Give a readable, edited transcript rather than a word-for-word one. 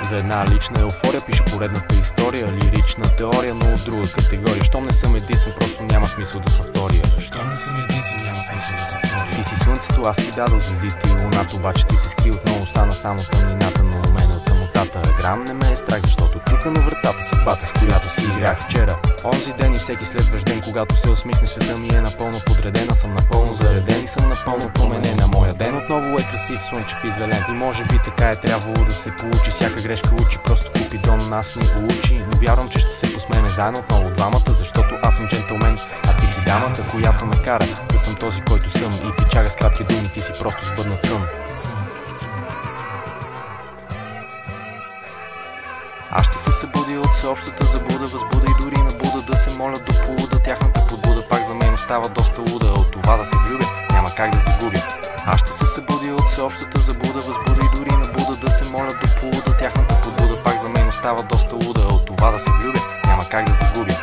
За една лична еуфория пиша поредната история, лирична теория, но от друга категория. Щом не съм единствен, просто няма смисъл да са втория. Щом не съм единствен, няма смисъл да са втория. Ти си слънцето, аз ти дадох звездите и луната, обаче ти се скри отново, остана само тъмнината. Но у мен от самотата грам не ме е страх, защото чука на вратата съдбата, с която си играх вчера. Онзи ден и всеки следващ ден, когато се усмихне, света ми е напълно подредена. Съм напълно зареден и съм напълно променена. Моя ден отново е красив, слънчев и зелен. И може би така е трябвало да се получи. Всяка грешка учи, просто Купидон нас ни получи. Но вярвам, че ще се посмеем заедно отново двамата, защото аз съм джентълмен, а ти си дамата, която ме кара да съм този, който съм. И ти чага с кратки думи, ти си просто сбъднат сън. Аз ще се събудя от всеобщата заблуда, възбуда и дори набуда да се моля до полуда. Тяхната подбуда пак за мен остава доста луда. От това да се влюбя няма как да загубя. Аз ще се събудя от всеобщата заблуда, възбуда и дори набуда да се моля до полуда. Тяхната подбуда пак за мен остава доста луда. От това да се влюбя няма как да загубя.